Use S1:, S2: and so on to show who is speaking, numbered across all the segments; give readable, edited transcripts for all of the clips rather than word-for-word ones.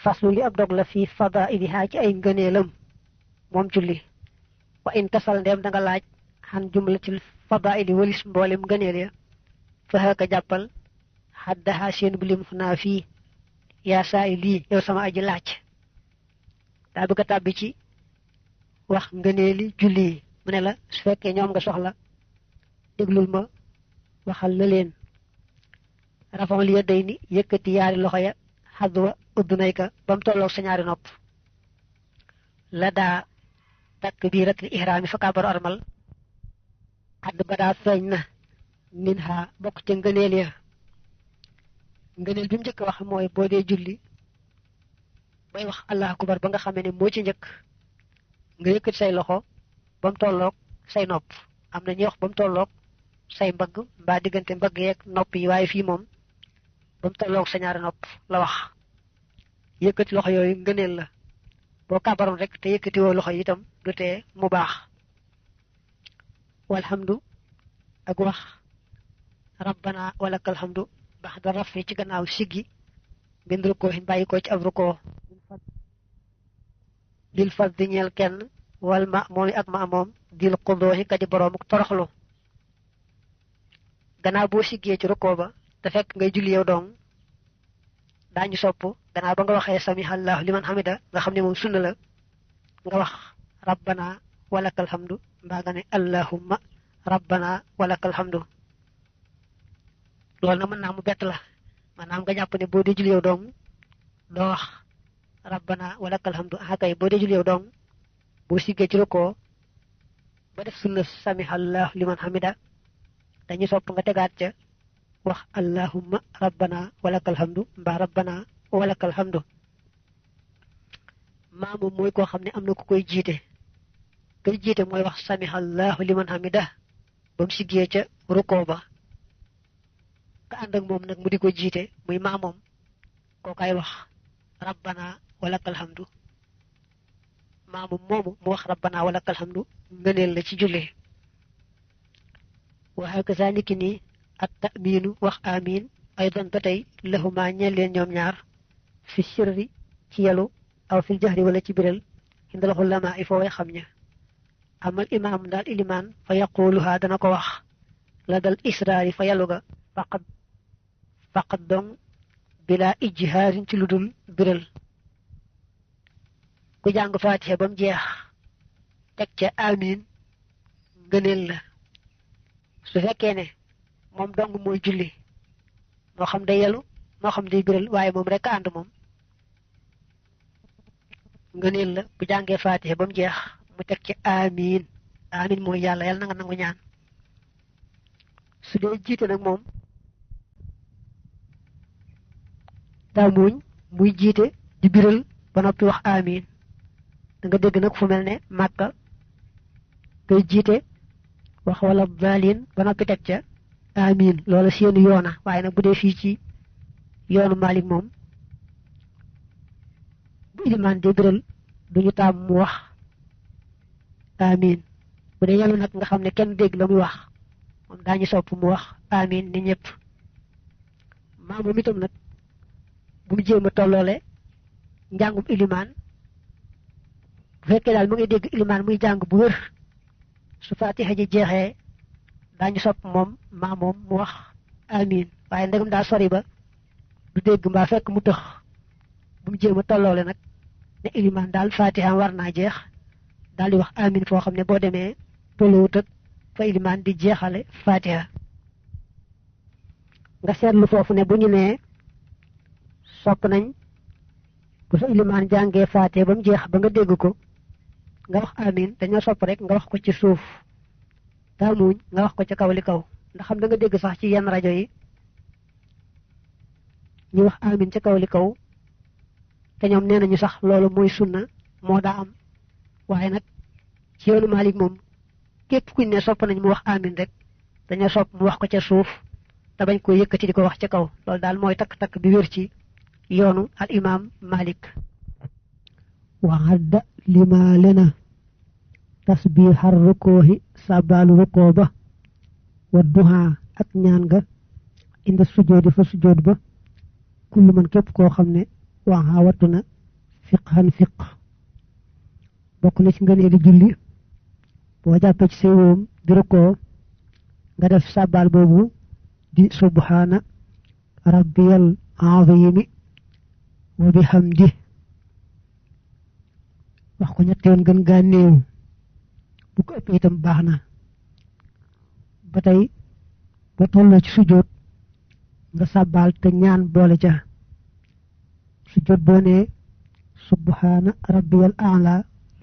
S1: faslu li ab dog la fi fadailiha ci ay ngëneelam moom julli wa in tasal ndem da nga laaj xan jumlatil fadaili walis mboolem ngëneel ya fa haka jàppal xaddaha seen bu lim naa fii yaa saa i lii yow sama aji laaj daa bëgg a tàbbi ci wax ngëneeli julli yi mu ne la su fekkee ñoom nga soxla déglul ma waxal la leen rafon li ya day ni yëkkati yaari loxo ya xadwa uddunayka ba mu tolloog sa ñaari nopp la daa takbiratul ihraami fa kaabaru armal xadd ba daa feeñ na min ha bokk ca ngëneel ya ngëneel bi mu njëkk wax mooy boo dee julli bay wax allahu akbar ba nga xamee ne moo ci njëkk nga yëkkati say loxo ba mu tolloog say nopp am na ñuy wax ba mu tolloog say mbagg mbaa diggante mbagg yeeg nopp yi waaye fii moom ba mu tolloog sa ñaari nopp la wax yëkkati loxo yooyu ngëneel la boo kàbbaroon rek te yëkkati woo loxo yi itam du tee mu baax walhamdu ak wax rabbana walakal hamdu bax da rafi ci gannaaw siggi bind rukkoo xin bàyyi ko ci ab rukkoo dil fas di ñeel kenn wal ma moom ak ma moom dil xudooxi ka di boroom toroxlu gannaaw boo siggee ci rukkoo ba te fekk ngay julli yow dong daañu sopp gannaaw ba nga waxee samihallahu liman hamida nga xam ne moom sunna la nga wax rabbana walakal hamdu mbaa nga ne allahumma rabbana walakal hamdu loolu na mën naa mu bett la maanaam nga jàpp ne boo dee julli yow dong doo wax rabbana walakal hamdu akay boo dee julli yow dong boo siggee ci rukkoo ba def sunna samihallahu liman hamida dañu sopp nga tegaat ca wax allahumma rabbana walakal hamdu mbaa rabbana walakal hamdu maamu mooy koo xam ne am na ku koy jiite koy jiite mooy wax samihallahu liman hamida ba mu siggee ca rukkoo ba ka ànd ak moom nag mu di ko jiite muy maamoom koo kay wax rabbana walakal hamdu maamu moomu mu wax rabbana walakal hamdu ngëneel la ci julli wa hakaza niki nii at ta'minu wax amin aydan ba tey lahuma ñeel leen ñoom ñaar fi sirri ci yalu aw fil jahri wala ci biral indal ulama i foo way xam ña amal imaam daal ilimaan fa yaquluha dana ko wax la dal israari fa yalu ga faqat dong bila ijhaarin ci lu dul biral ku jàng faatiha ba mu jeex teg ca amin ngëneel la su fekkee ne moom dong mooy julli moo xam day yelu moo xam day biral waaye moom rek ànd moom ngëneel la bu jàngee faatiha ba mu jeex mu teg ci amin amin mooy yàlla yàlla na nga nangu ñaan su dee jiite nag moom taamuñ muy jiite di biral ba noppi wax amin da nga dégg nag fu mel ne màkka ngay jiite wax wala balin ba noppi teg ca amin loola seenu yoona waaye nag bu dee fii ci yoonu Malik moom bu ilimaan di biral duñu taam mu wax amin bu dee yàlla nag nga xam ne kenn dégg la muy wax moom daañu sopp mu wax amin ni ñëpp maa moom itam nag bu mu jéem a tolloole njàngum ilimaan bu fekkee daal mu ngi dégg ilimaan muy jàng bu wér su faatiha ji jeexee daañu sopp moom maa moom mu wax amin waaye ndegam daa sori ba du dégg mbaa fekk mu tëx bu mu jéem a tolloole nag ne ilimaan daal faatiha war naa jeex daal di wax amin foo xam ne boo demee tolluwut ak fa ilimaan di jeexale faatiha nga seetlu foofu ne bu ñu nee sopp nañ bu sa ilimaan jàngee faatiha ba mu jeex ba nga dégg ko nga wax amin dañoo sopp rek nga wax ko ci suuf taamuñ nga wax ko ca kaw li kaw ndax xam da nga dégg sax ci yenn rajo yi ñu wax amin ca kaw li kaw te ñoom nee nañu sax loolu mooy sunna moo daa am waaye nag ci yoonu Malik moom képp kuñ ne sopp nañ mu wax amin rek dañoo sopp mu wax ko ca suuf te bañ ko yëkkati di ko wax ca kaw loolu daal mooy takk-takk bi wér ci yoonu al imam Malik waxadda lima lena tasbihar rukoohi sabalu rukoo ba wa duha ak ñaan nga inda sujoodi fa sujood ba kullu man képp koo xam ne waxa wattu na
S2: fiqhan fiq bokk na ci ngëneeli julli boo jàppee ci say wóom di rukkoo nga def sàbbaal boobu di subhaana rabbiyal azimi wa bihamdi wax ko ñett yoon gën gaa néew bu ko ëppee itam baax na ba tey ba tolloo ci sujjóot nga sàbbaal te ñaan boole ca sujjóot boo nee subhaana rabbiyal a'la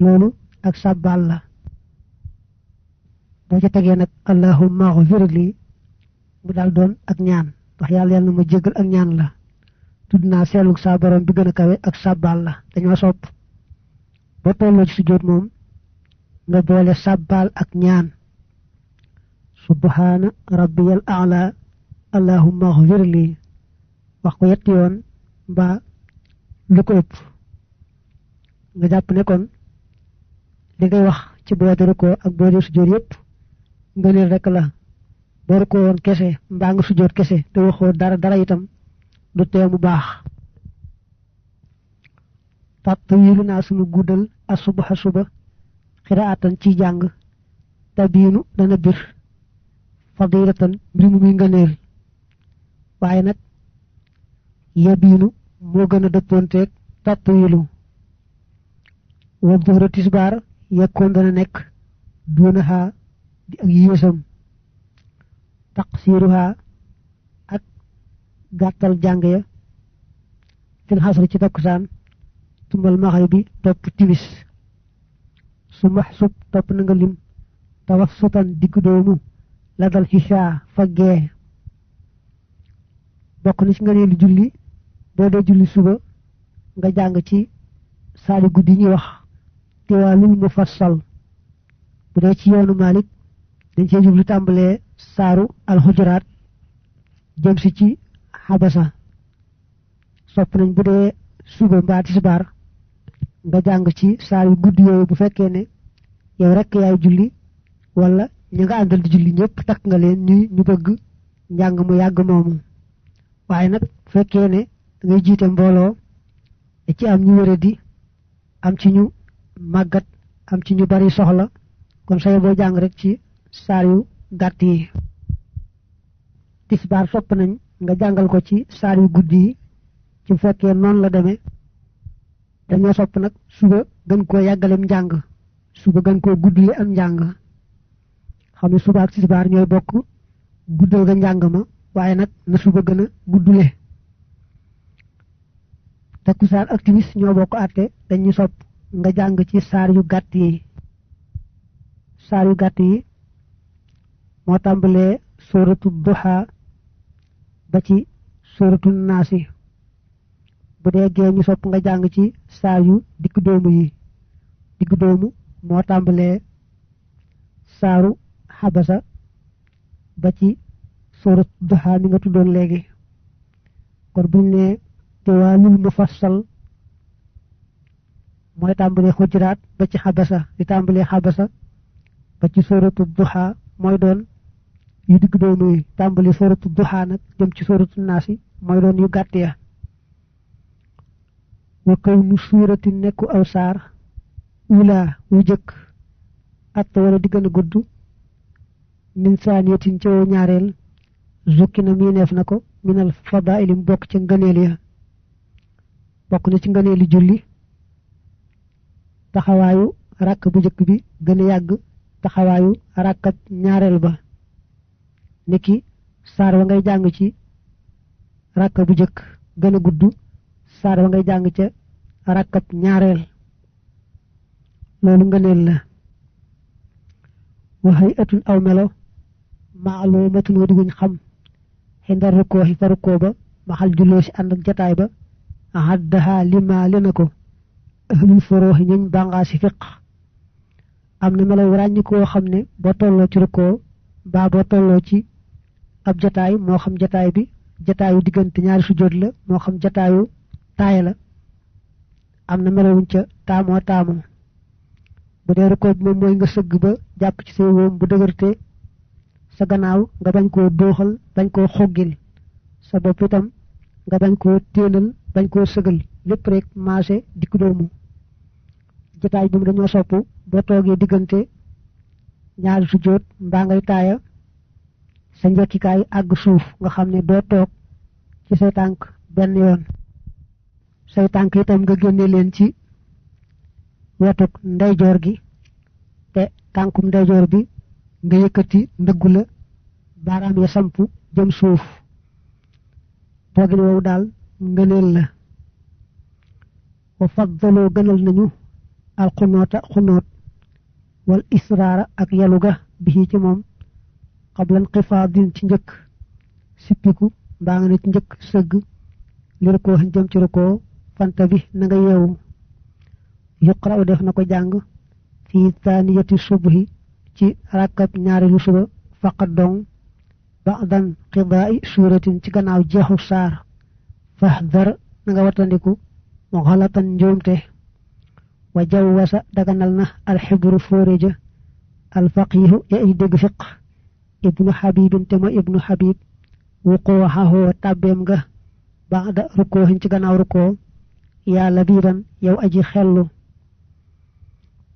S2: loolu ak sàbbaal la boo ca tegee nag allahumma ighfir li mu daal doon ak ñaan wax yàlla na ma jéggal ak ñaan la tudd naa seelug saa borom bi gën a kawe ak sàbbaal la dañoo sopp ba tolloo ci sujjóot moom nga boole sàbbaal ak ñaan subhaana rabbiyal a'la allahumma ighfir li wax ko yetti yoon mbaa lu ko ëpp nga jàpp ne kon li ngay wax ci boo di rukkoo ak boo di sujjóot yépp ngëneel rek la boo rukkoo woon kese mbaa nga sujjóot kese te waxoo dara itam du tee mu baax tatwiilu naa sunu guddal asubaha suba xiraatan ci jàng tabiinu dana bir fadilatan mbir mu muy ngëneel waaye nag yabiinu moo gën a dëppoonteeg tatwiilu wa duhra tisbaar yekkoon dana nekk duunaha di ak yéesam taqsiiruha ak gàttal jàng ya fil xasri ci takkusaan tumbal maxribi topp timis su maxsub topp na nga lim tawassutan diggu doomu la dal xishaa fa gee bokk na ci nga neelu julli boo dee julli suba nga jàng ci saali guddi ñuy wax tiwaalul mufassal bu dee ci yoonu Malik dañ cee jublu tàmbalee saaru alxujuraat jëm si ci xabasa sopp nañ bu dee suba mbaa tisbaar nga jàng ci saar yu guddi yooyu bu fekkee ne yow rekk yaay julli wala ñi nga àndal di julli ñëpp takk nga leen ñu bëgg njàng mu yàgg moomu waaye nag bu fekkee ne dangay jiite mbooloo da ci am ñu wéradi am ci ñu màggat am ci ñu bari soxla kon say boo jàng rek ci saar yu gàtt yi tisbaar sopp nañ nga jàngal ko ci saar yu guddi yi ci fekkee noonu la demee dañoo sopp nag suba gën koo yàggalem njàng suba gën koo guddule am njàng xam ne suba ak tisbaar ñooy bokk guddal ga njàng ma waaye nag na suba gën a guddule takkusaan ak timis ñoo bokk àtte dañuy sopp nga jàng ci saar yu gàtt yi moo tàmbalee sóoratu duha ba ci sóoratu naasi bu dee gee ñu sopp nga jàng ci saar yu diggu doomu moo tàmbalee saaru xabasa ba ci sóoratu duha mi nga tuddoon léegi kon buñ ne tiwaalul mufassal mooy tàmbalee xujuraat ba ci xabasa di tàmbalee xabasa ba ci sóoratu duha mooy doon yu digg doomu yi tàmbali sóoratu duha nag jëm ci sóoratu naasi mooy doon yu gàtt ya wa kaw nu suurati nekku aw saar ula wu jëkk at wala di gën a gudd min saaniyatin ci wow ñaareel zukki na miineef na ko minal fadaili mu bokk ca ngëneel ya bokk na ci ngëneeli julli taxawaayu ràkk bu jëkk bi gën a yàgg taxawaayu ràkkat ñaareel ba niki saar wa ngay jàng ci ràkk bu jëkk gën a gudd saar wa ngay jàng ca ràkkat ñaareel loolu ngëneel la waxay atun aw melo maalumatun wa diguñ xam xindar rukkoo xi fa rukkoo ba maxal julloo si ànd ak jataay ba haddaha lima lena ko ahlul forooxi ñuñ bàngaa si fiq am na melo ràññi koo xam ne boo tolloo ci rukkoo baa boo tolloo ci ab jataay moo xam jataay bi jataayu diggante ñaari sujjóot la moo xam jataayu taaya la am na melo wuñ ca taamoo bu dee rukkoo bi moom mooy nga sëgg ba jàpp ci say wóom bu dëgërte sa gannaaw nga bañ koo dóoxal bañ koo xoggil sa bopp itam nga bañ koo téenal bañ koo sëgal lépp rek maase dikku doomu jotaay bi mu dañoo sopp boo toogee diggante ñaari sujjóot mbaa ngay taaya sa njekkikaay àgg suuf nga xam ne doo toog ci say tànk benn yoon say tànk itam nga génne leen ci wetuk ndeyjoor gi te tànkum ndeyjoor bi nga yëkkati ndëggu la baaraam ya sampu jëm suuf toogin woowu daal ngëneel la wa faddaloo gënal nañu al xunoot wal israara ak yaluga bi ci moom xablan xifaadin ci njëkk sippiku mbaa nga ne ci njëkk sëgg li rukoo jëm ci rukoo fanta bi na nga yeewu yuqra'u def na ko jàng fi taaniyati subhi ci rakkab ñaareelu suba faqat dong ba'dan qidaa'i suuratin ci gannaaw jeexu saar fahdar na nga watandiku mu xalatan njuumte wa jawwasa daganal na alxibru fóoreja alfaqihu ya ay dégg fiq ibnu xabibin te ma ibnu xabib wuqoo xaxoo tàbbeem nga ba'da rukoo ci gannaaw rukoo yaa labiban yow aji xellu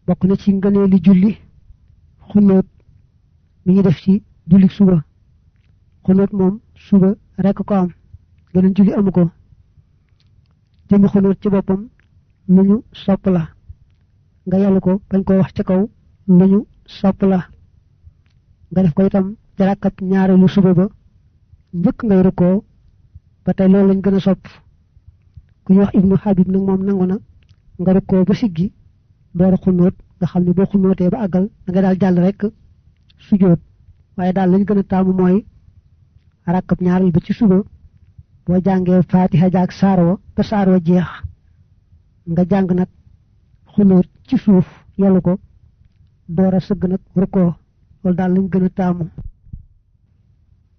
S2: bokk na ci ngënee li julli xunóot mi ngi def ci julli suba xunóot moom suba rekk ko am geneen julli amu ko jëmi xunóot ci boppam lu ñu sopp la nga yàllu ko bañ koo wax ca kaw lu ñu sopp la nga def ko itam ci rakkat ñaareelu suba ba njëkk ngay rukkoo ba tey loolu lañ gën a sopp ku ñu wax ibnu habib nag moom nangu na nga rukkoo ba siggi door a xunóot nga xam ne boo xunóotee ba àggal da nga daal jàll rek sujjóot waaye daal lañ gën a taamu mooy rakkab ñaareel ba ci suba boo jàngee faatiha jaag saarwa ba saarwa jeex nga jàng nag xunóot ci suuf yàllu ko door a sëgg nag rukkoo loolu daal lañ gën a taamu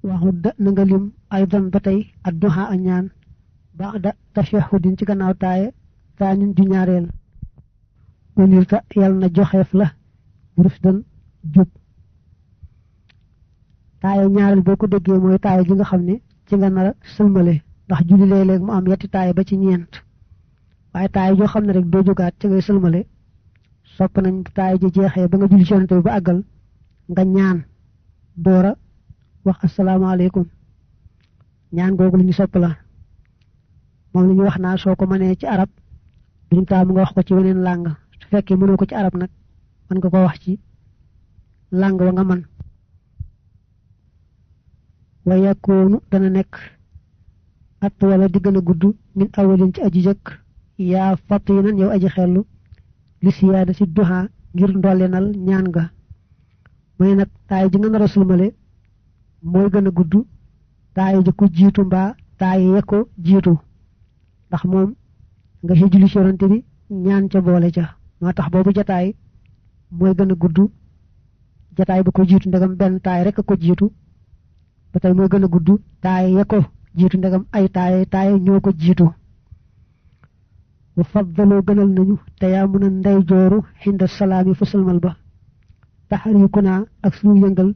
S2: waxut da na nga lim aydan ba tey adduha a ñaan ba'da tashahhudin ci gannaaw taaye taanin ju ñaareel unirta yàlla na joxeef la rusdan jub taaye ñaareel boo ko déggee mooy taaye ji nga xam ne ci nga nar a sëlmale ndax julli léeg-léeg mu am yetti taaye ba ci ñeent waaye taaye joo xam ne rek doo jógaat ci ngay sëlmale sopp nañ bu taaye ji jeexee ba nga julli ci yonent bi ba àggal nga ñaan doora wax asalaamaaleykum ñaan googu lu ñu sopp la moom la ñu wax naa soo ko mënee ci arab duñu taamu nga wax ko ci weneen làng su fekkee mënoo ko ci arab nag mën nga ko wax ci làng wa nga mën wa yakoonu dana nekk at wala di gën a gudd min awalin ci aji jëkk yaa fatinan yow aji xellu li siyaada ci duha ngir ndollenal ñaan nga mooy nag taay ji nga nar a sulmale mooy gën a gudd taay ji ko jiitu mbaa taay ya ko jiitu ndax moom nga ci julli ci yonante bi ñaan ca boole ca moo tax boobu jataay mooy gën a gudd jataay ba ko jiitu ndegam benn taay rek a ko jiitu ba tey mooy gën a gudd taay ya ko jiitu ndegam ay taay ñoo ko jiitu bu faddaloo gënal nañu te yaa mën a ndey jooru xinda salaami fa sëlmal ba taxariku naa ak suñu yëngal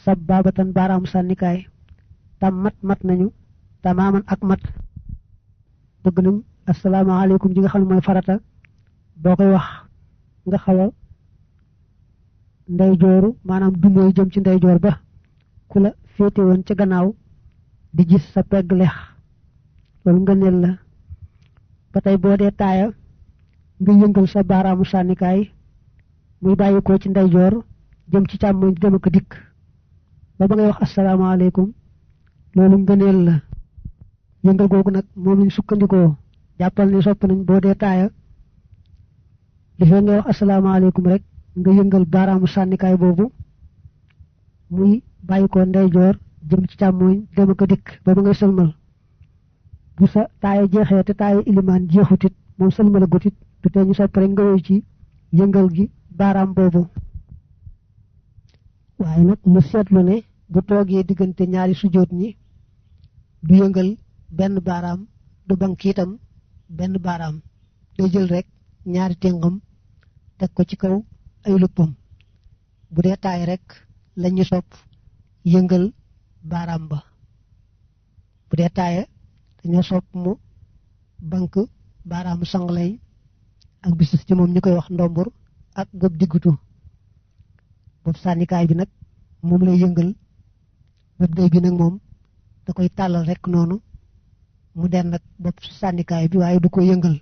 S2: sab baabatan baaraam sànnikaay tam mat nañu tamaaman ak mat bëgg nañ asalaamaaleykum ji nga xam ne mooy farata boo koy wax nga xaw a ndey jooru maanaam du mooy jëm ci ndey joor ba ku la féete woon ca gannaaw di gis sa pegg lex loolu ngëneel la ba tey boo dee taaya nga yëngal sa baaraamu sànnikaay muy bàyyi ko ci ndeyjoor jëm ci càmmoñ dem ak dikk ba ngay wax asalaamaaleykum loolu ngëneel la yëngal googu nag moom lañ sukkandikoo jàppal ne sopp nañ boo dee taaya li fee ngay wax asalaamaaleykum rek nga yëngal baaraamu sànnikaay boobu muy bàyyi ko ndeyjoor jëm ci càmmoñ dem ak dikk ba ngay sëlmal bu sa taaya jeexee te taaya ilimaan jeexutit moom sëlmala gutit du tee ñu sopp rek nga woy ci yëngal gi baaraam boobu waaye nag mu seetlu ne bu toogee diggante ñaari sujjóot ñi du yëngal benn baaraam du bank itam benn baaraam day jël rek ñaari téngam teg ko ci kaw ay luppam bu dee taay rek lañu sopp yëngal baaraam ba bu dee taaya dañoo sopp mu bank baaraamu sanglay ak bisus ci moom ñu koy wax ndombur ak bopp diggutu bopp sànnikaay bi nag moom lay yëngal bopp day bi nag moom da koy tàllal rek noonu mu den nag bopp sànnikaay bi waaye du ko yëngal